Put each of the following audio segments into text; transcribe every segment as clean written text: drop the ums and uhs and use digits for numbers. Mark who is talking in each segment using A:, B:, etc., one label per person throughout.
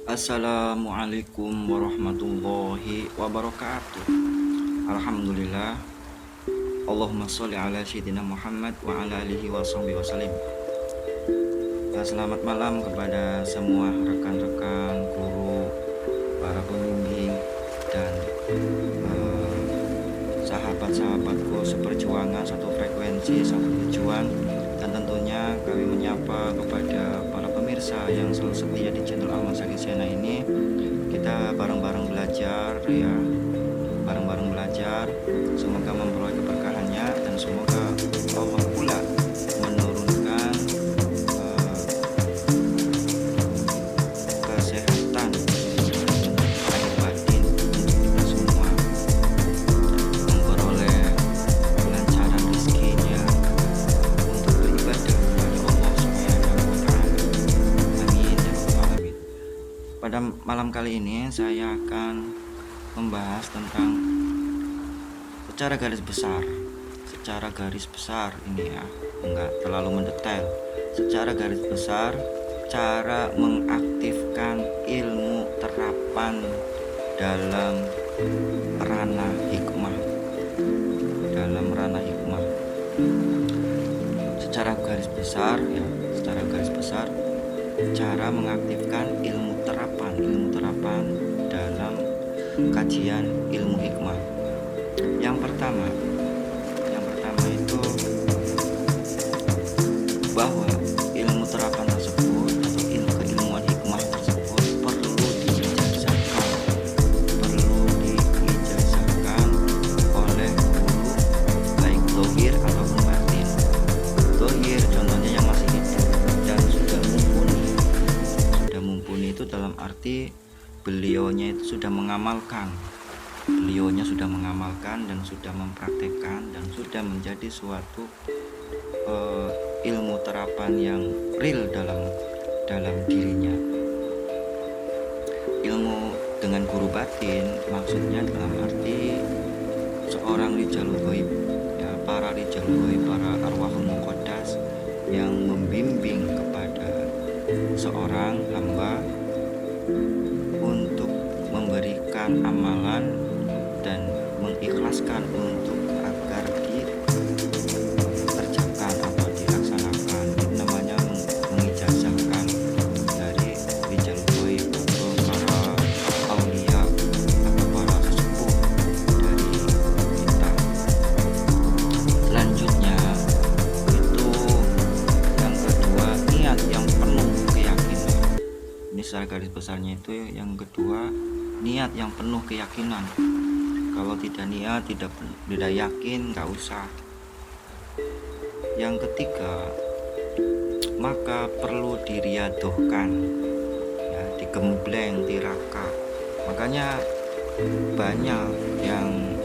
A: Assalamualaikum warahmatullahi wabarakatuh. Alhamdulillah. Allahumma sholli ala sayyidina Muhammad wa ala alihi wa sahbihi wasallim. Selamat malam kepada semua rekan-rekan guru, para pembimbing, dan sahabat-sahabatku seperjuangan, satu frekuensi, satu tujuan. Dan tentunya kami menyapa kepada para pemirsa yang selalu setia di channel Al-Masaki Sena ini. Kita bareng-bareng belajar ya, bareng-bareng belajar. Semoga memperoleh keberkahannya dan semoga Allah pula menurunkan kesehatan lahir batin untuk kita semua, memperoleh kelancaran rezekinya untuk beribadah kepada Allah Subhanahu wa Ta'ala. Amin ya rabbal alamin. Pada malam kali ini saya akan membahas tentang secara garis besar ini ya, enggak terlalu mendetail. Secara garis besar, cara mengaktifkan ilmu terapan dalam ranah hikmah, secara garis besar ya, cara mengaktifkan ilmu terapan dalam kajian ilmu hikmah. Yang pertama itu bahwa ilmu terapan tersebut atau keilmuan hikmah tersebut perlu diijazahkan oleh guru, baik zahir ataupun batin. Zahir contohnya yang masih hidup dan sudah mumpuni itu dalam arti beliaunya sudah mengamalkan dan sudah mempraktekkan dan sudah menjadi suatu ilmu terapan yang real dalam dirinya. Ilmu dengan guru batin maksudnya dalam arti seorang rijalul ghaib ya, para rijalul ghaib, para arwahul muqaddas yang membimbing kepada seorang hamba untuk memberikan amalan dan mengikhlaskan untuk agar dikerjakan atau dilaksanakan. Itu namanya mengijazahkan dari rijal ghaib atau para aulia atau para sesepuh dari kita. Selanjutnya itu yang kedua, niat yang penuh keyakinan. Ini secara garis besarnya itu yang kedua, niat yang penuh keyakinan. Kalau tidak niat, tidak yakin, nggak usah. Yang ketiga, maka perlu diriadohkan ya, digembleng, tirakat. Makanya banyak yang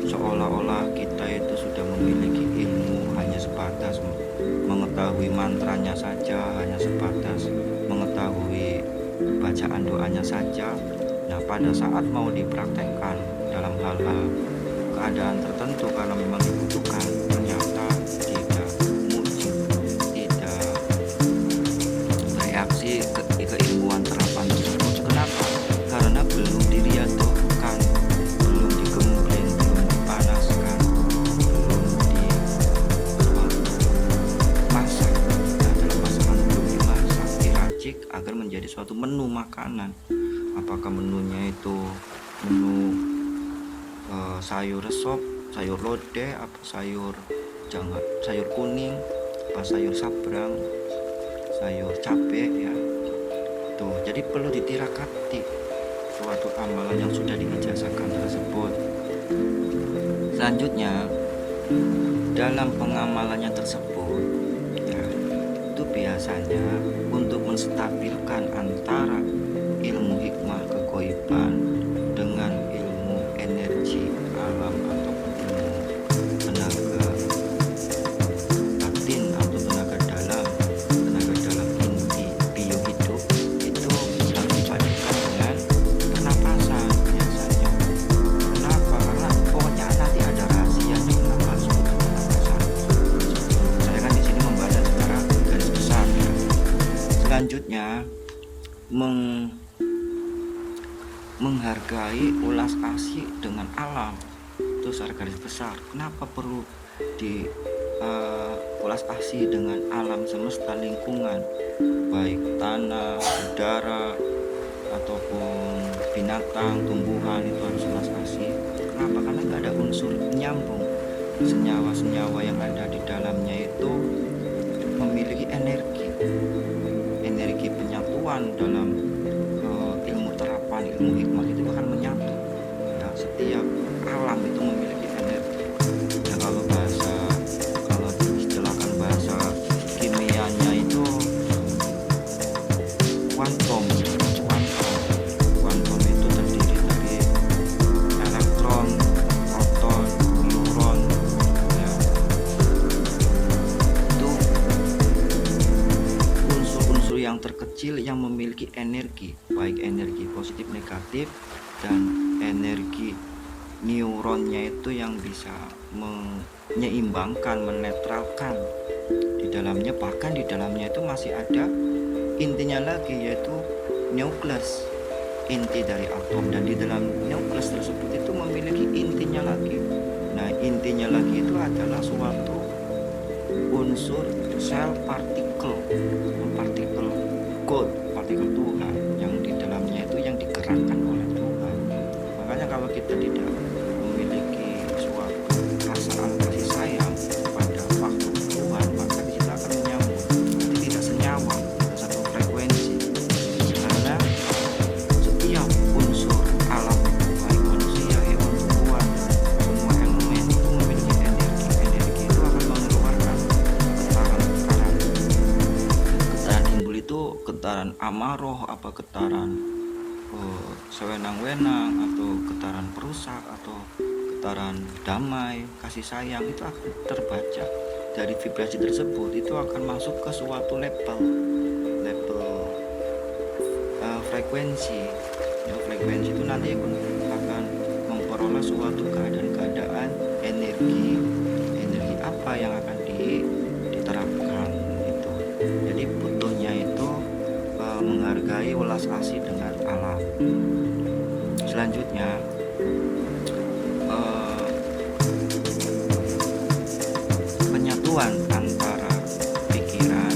A: seolah-olah kita itu sudah memiliki ilmu hanya sebatas mengetahui mantranya saja, hanya sebatas mengetahui bacaan doanya saja. Nah, pada saat mau dipraktekkan dalam hal-hal keadaan tertentu karena memang dibutuhkan, ternyata tidak mujib, tidak bereaksi ke keilmuan terapan tersebut. Kenapa? Karena belum diriadohkan, belum digembleng, belum dipanaskan, belum dimasak. Nah, dalam masakan belum dimasak, diracik agar menjadi suatu menu makanan. Apakah menunya itu menu sayur sop, sayur lodeh, apa sayur kuning, apa sayur sabrang, sayur cabe ya. Tuh, jadi perlu ditirakati suatu amalan yang sudah diijazahkan tersebut. Selanjutnya, dalam pengamalannya tersebut ya, itu biasanya untuk menstabilkan antara ilmu hikmah kegoiban dengan ilmu energi alam atau ilmu tenaga batin atau tenaga dalam inti biohidup, itu harus dipadukan dengan pernapasan biasanya. Kenapa? Karena pokoknya nanti ada rahasianya kenapa disebut pernapasan. Saya kan di sini membahas secara garis besar ya. Selanjutnya menghargai ulas asih dengan alam. Itu secara garis besar. Kenapa perlu di ulas asih dengan alam semesta lingkungan, baik tanah, udara, ataupun binatang, tumbuhan, itu harus ulas asih. Kenapa? Karena nggak ada unsur nyambung. Senyawa-senyawa yang ada di dalamnya itu memiliki energi penyatuan dalam ilmu terapan, ilmu hikmah itu akan menyatu. Ya, setiap alam itu memiliki energi. Ya, kalau istilahkan bahasa kimianya itu kuantum itu terdiri dari elektron, proton, neutron. Ya, itu unsur-unsur yang terkecil yang memiliki energi, baik energi positif negatif dan energi neuronnya itu yang bisa menyeimbangkan, menetralkan di dalamnya. Bahkan di dalamnya itu masih ada intinya lagi, yaitu nukleus, inti dari atom, dan di dalam nukleus tersebut itu memiliki intinya lagi. Nah, intinya lagi itu adalah suatu unsur sel partikel God, partikel Tuhan yang di dalamnya itu yang digerakkan oleh Tuhan. Makanya kalau kita tidak memiliki suatu perasaan kasih sayang pada makhluk Tuhan, maka kita akan menyambut, nanti tidak senyawa, tidak satu frekuensi. Karena setiap unsur alam, baik manusia, hewan, tumbuhan, semua elemen itu memiliki energi itu akan mengeluarkan getaran timbul itu getaran amarah, apa getaran sewenang-wenang, atau getaran perusak, atau getaran damai, kasih sayang, itu akan terbaca dari vibrasi tersebut. Itu akan masuk ke suatu level frekuensi. Ya, frekuensi itu nanti akan memperoleh suatu keadaan energi apa yang akan diterapkan itu. Jadi butuhnya itu menghargai ulas asih dengan alam. Selanjutnya penyatuan antara pikiran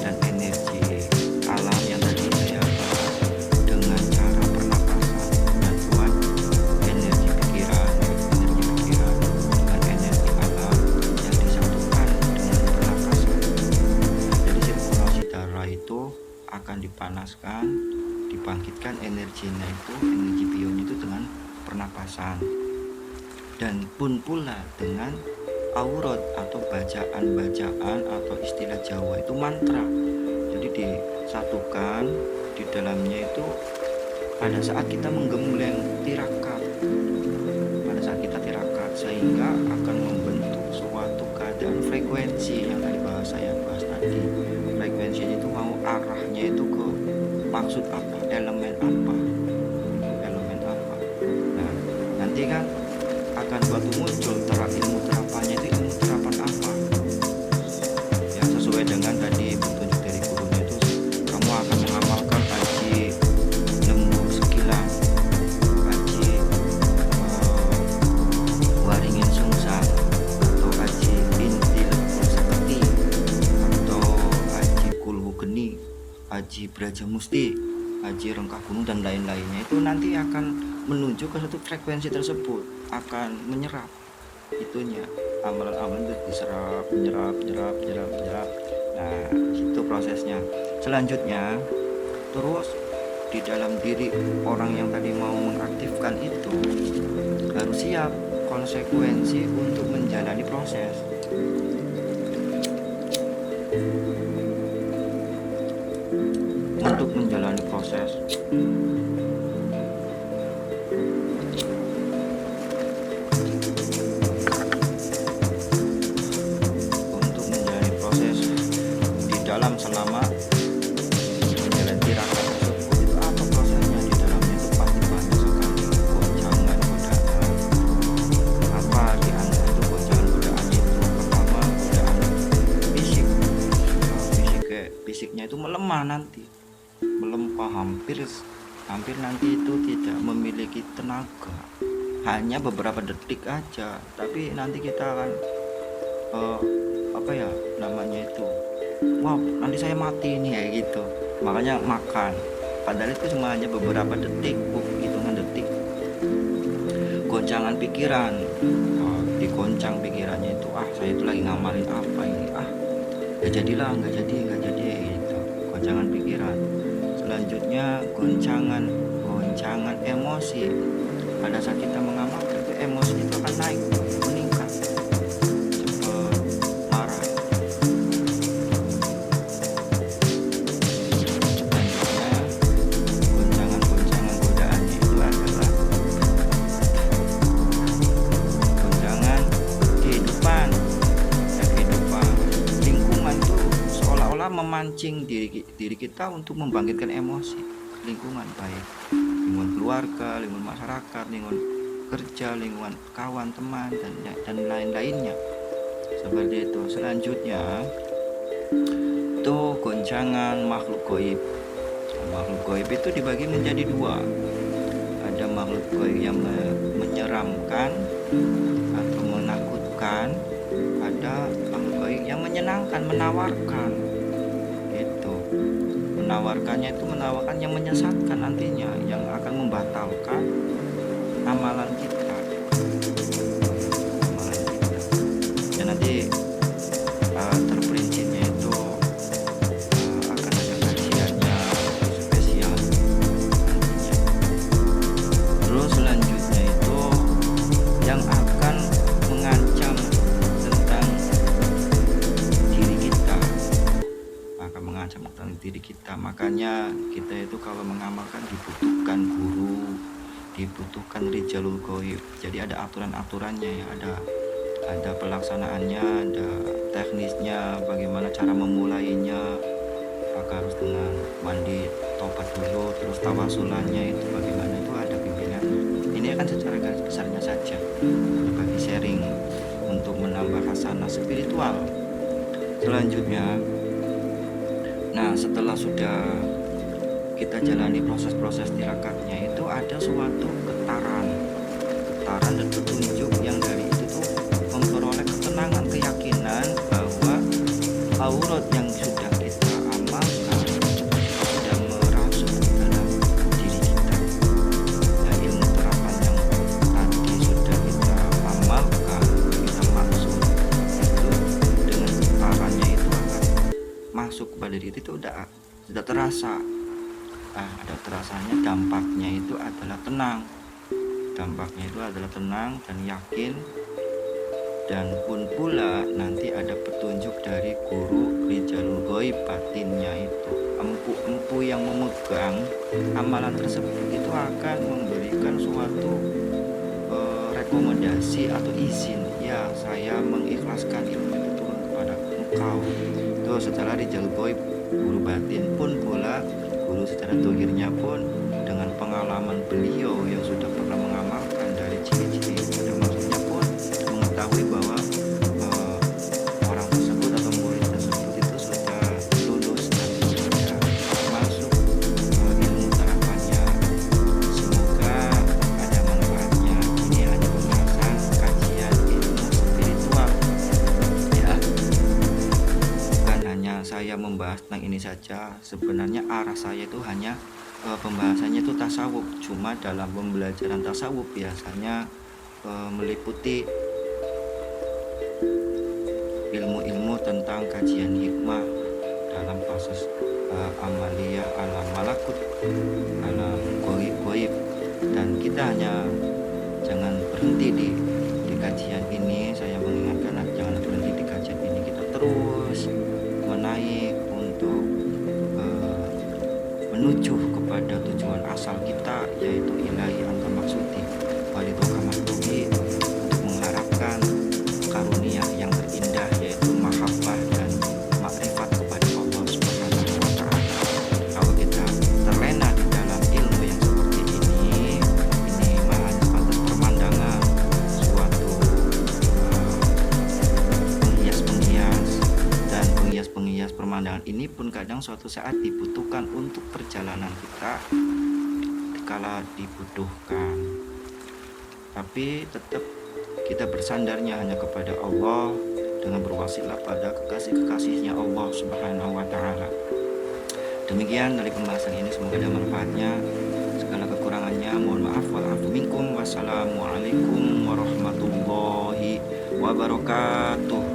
A: dan energi alam yang tadi saya bahas dengan cara pernapasan. Penyatuan energi pikiran dengan energi alam yang disatukan dengan pernapasan. Jadi sirkulasi darah itu akan dipanaskan, dibangkitkan energinya itu, energi bionya itu dengan pernapasan. Dan pun pula dengan aurat atau bacaan atau istilah Jawa itu mantra. Jadi disatukan di dalamnya itu pada saat kita menggembleng tirakat, sehingga akan membentuk suatu keadaan frekuensi yang tadi saya bahas tadi. Frekuensinya itu mau arahnya itu ke maksud apa, elemen apa. Nah, nanti kan akan suatu muncul ilmu terapannya itu ilmu terapan apa ya, sesuai dengan tadi petunjuk dari gurunya itu kamu akan mengamalkan haji lembur sekilan, haji waringin sungsang, atau haji inti lebur saketi, atau haji kulhu geni, haji braja musti, haji rengkah gunung, dan lain-lainnya. Itu nanti akan menuju ke satu frekuensi tersebut, akan menyerap itunya, amalan-amalan itu diserap, menyerap. Nah, itu prosesnya. Selanjutnya terus di dalam diri orang yang tadi mau mengaktifkan itu harus siap konsekuensi untuk menjalani proses. Untuk menjalani proses di dalam selama menjalani tirakat tersebut, itu apa prosesnya di dalamnya itu pasti banyak sekali goncangan, godaan. Apa di antara itu goncangan godaan itu? Pertama, godaan fisiknya itu melemah, nanti melempar hampir hampir nanti itu tidak memiliki tenaga, hanya beberapa detik aja, tapi nanti kita akan eh, apa ya namanya itu, wow nanti saya mati nih kayak gitu, makanya makan. Padahal itu cuma hanya beberapa detik, hitungan detik. Goncangan pikiran, digoncang pikirannya itu, saya itu lagi ngamalin apa ini, nggak jadilah, nggak jadi gitu. Goncangan pikiran. Selanjutnya goncangan emosi. Pada saat kita mengamalkan itu, emosi itu akan naik, meningkat, marah. Selanjutnya goncangan godaannya itu adalah goncangan kehidupan. Lingkungan tuh seolah-olah memancing diri kita untuk membangkitkan emosi. Lingkungan baik, lingkungan keluarga, lingkungan masyarakat, lingkungan kerja, lingkungan kawan, teman, dan lain-lainnya seperti itu. Selanjutnya itu goncangan makhluk gaib. Makhluk gaib itu dibagi menjadi dua. Ada makhluk gaib yang menyeramkan atau menakutkan, ada makhluk gaib yang menyenangkan, menawarkan gitu. Menawarkannya itu menawarkan yang menyesatkan, nantinya yang akan membatalkan amalan kita, dan nanti terperincinya itu akan ada kajiannya spesial nantinya. Terus selanjutnya itu yang akan mengancam tentang diri kita, makanya kita itu kalau mengamalkan dibutuhkan guru, dibutuhkan rijalul ghaib. Jadi ada aturan-aturannya ya, ada pelaksanaannya, ada teknisnya, bagaimana cara memulainya, apakah harus dengan mandi tobat dulu, terus tawasulannya itu bagaimana, itu ada pimpinan. Ini akan secara garis besarnya saja berbagi sharing untuk menambah hasanah spiritual. Selanjutnya, nah setelah sudah kita jalani proses-proses tirakatnya, itu ada suatu getaran dan petunjuk yang dari itu tuh memperoleh ketenangan, keyakinan bahwa aurat yang sudah kita amalkan sudah merasuk dalam diri kita. Nah, ilmu terapan yang tadi sudah kita amalkan, kita maksud itu dengan getarannya itu akan masuk kepada diri, itu sudah terasa. Ada terasanya, dampaknya itu adalah tenang. Dampaknya itu adalah tenang dan yakin, dan pun pula nanti ada petunjuk dari guru rijalul ghaib batinnya itu, empu yang memegang amalan tersebut itu akan memberikan suatu rekomendasi atau izin, ya saya mengikhlaskan ilmu itu turun kepada engkau. Itu secara rijalul ghaib, guru batin. Pun pula guru secara dohirnya pun dengan pengalaman beliau yang sudah pernah mengamalkan dari ciri-ciri pada maksudnya pun mengetahui bahwa orang tersebut atau murid tersebut itu sudah lulus dan sudah masuk ilmu terapannya. Semoga ada manfaatnya. Ini hanya pembahasan kajian ilmu spiritual ya, bukan hanya saya membahas tentang ini saja. Sebenarnya arah saya itu hanya pembahasannya itu tasawuf, cuma dalam pembelajaran tasawuf biasanya meliputi ilmu-ilmu tentang kajian hikmah dalam proses amaliyah alam malakut, alam ghaib, dan kita hanya jangan berhenti di kajian ini. Saya mengingatkan, jangan berhenti di kajian ini, kita terus menaik untuk menuju kepada tujuan asal kita, yaitu ilahi anta maksudi walidhoka mahdubi, untuk mengharapkan karunia yang terindah, yaitu mahabbah dan makrifat kepada Allah Subhanahu wa Ta'ala. Kalau kita terlena di dalam ilmu yang seperti ini hanya sebatas pemandangan, suatu penghias-penghias, dan penghias-penghias permandangan ini pun kadang terkadang suatu saat dibutuhkan untuk perjalanan kita kala dibutuhkan, tapi tetap kita bersandarnya hanya kepada Allah dengan berwasilah pada kekasih-kekasihnya Allah Subhanahu wa Ta'ala. Demikian dari pembahasan ini, semoga ada manfaatnya. Segala kekurangannya mohon maaf, wa'afu minkum. Wassalamualaikum warahmatullahi wabarakatuh.